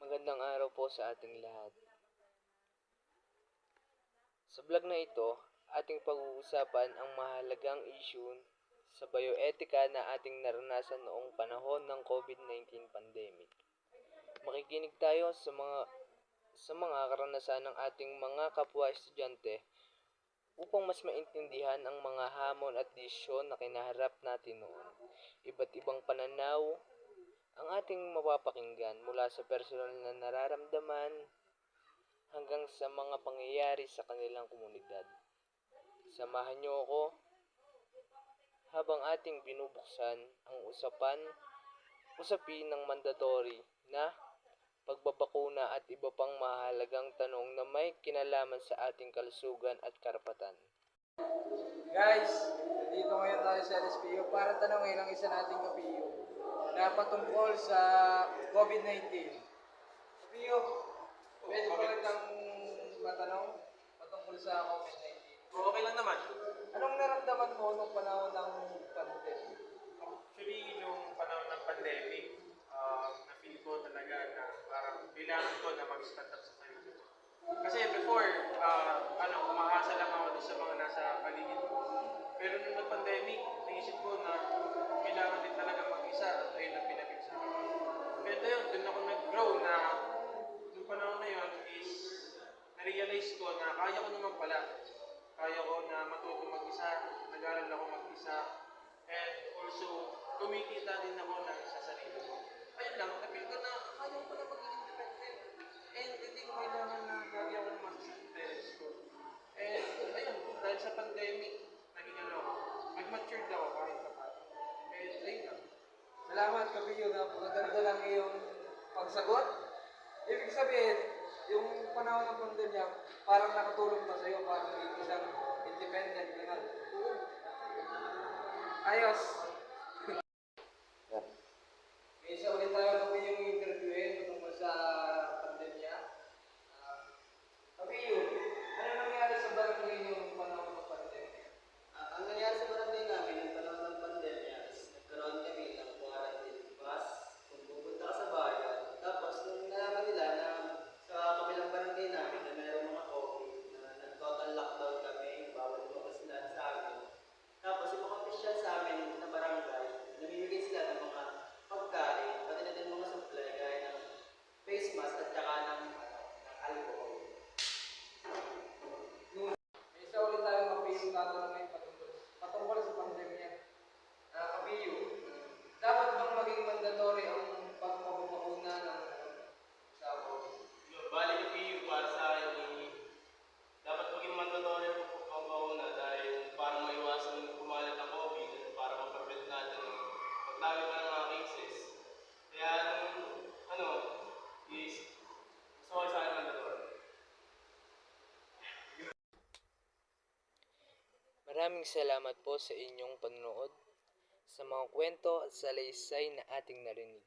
Magandang araw po sa ating lahat. Sa vlog na ito, ating pag-uusapan ang mahalagang issue sa bioetika na ating naranasan noong panahon ng COVID-19 pandemic. Makikinig tayo sa mga karanasan ng ating mga kapwa estudyante upang mas maintindihan ang mga hamon at desisyon na kinaharap natin noon. Iba't ibang pananaw ang ating mapapakinggan mula sa personal na nararamdaman hanggang sa mga pangyayari sa kanilang komunidad. Samahan niyo ako habang ating binubuksan ang usapin ng mandatory na pagbabakuna at iba pang mahalagang tanong na may kinalaman sa ating kalusugan at karapatan. Guys, nandito ngayon tayo sa LSPU para tanongin ang isa nating kapiyo na patungkol sa COVID-19. Kapiyo, pwede ba kitang matanong patungkol sa COVID-19? Okay lang naman. Anong naramdaman mo nung panahon ng pandemic? Actually, yung panahon ng pandemic, na-feel ko talaga na parang kailangan ko na mag-stand up sa sarili ko. Kasi before, umaasa lang ako doon sa mga nasa paligid ko. Pero nung nag-pandemic, naisip ko na kailangan din talaga mag-isa at ayun ang pinapig sa akin. Kaya yun, doon ako nag-grow na nung panahon na yun is na-realize ko na kaya ko naman pala. Kaya ko na matuto mag-isa, nag-aaral ako mag-isa, and also kumikita din ako ng sa sarili ko. Ayun lang, napil ko na kaya ko pala maging independent. And hindi ko kailangan na lagi ako lumasa sa parents ko. And ayun, dahil sa pandemic, naging nag-matured ako kahit pa paano. And ayun lang. Salamat kapiyo, napakaganda lang iyong pagsagot. Ibig sabihin, yung panahon ng pandemya, parang nakatulong pa sa'yo para maging isang independent ka na. Ayos. May isa ulit tayo na yung interviewin patungkol sa pandemya. Kapiyo, ano nangyari sa barangay niyo nung panahon ng pandemya? Ang nangyari sa barangay namin ng panahon ng pandemya is nagkaroon kami ng quarantine bus kung pupunta ka sa bayan. Tapos nung nalaman nila na sa kabilang barangay namin na mayroong mga COVID na nag-total lockdown kami, bawal lumabas na sa amin. Tapos yung mga official sa amin na barangay, namimigay sila ng mga pagkain, pati na din mga supply gaya ng face mask at saka ng alcohol. May isa ulit tayo kapiyo tatanungin patungkol sa pandemya. Kapiyo, dapat bang maging mandatory ang pagpapabakuna ng sa COVID? Bali yung PU para sa akin, dapat maging mandatory ang pagpapabakuna dahil para maiwasan yung kumalat ng COVID at para ma-prevent natin ang pagdami pa ng mga cases. Kaya is gusto ko sa akin mandatory. Maraming salamat po sa inyong panonood sa mga kwento at salaysay na ating narinig.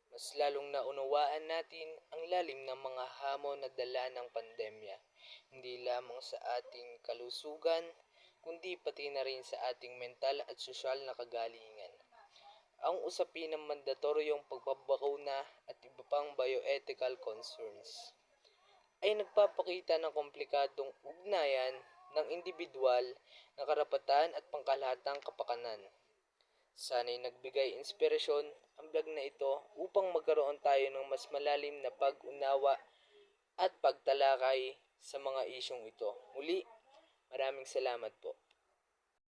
Mas lalong naunawaan natin ang lalim ng mga hamon na dala ng pandemya, hindi lamang sa ating kalusugan, kundi pati na rin sa ating mental at sosyal na kagalingan. Ang usapin ng mandatoryong pagbabakuna at iba pang bioethical concerns ay nagpapakita ng komplikadong ugnayan ng individual na karapatan at pangkalahatang kapakanan. Sana'y nagbigay inspirasyon ang vlog na ito upang magkaroon tayo ng mas malalim na pag-unawa at pagtalakay sa mga isyong ito. Muli, maraming salamat po.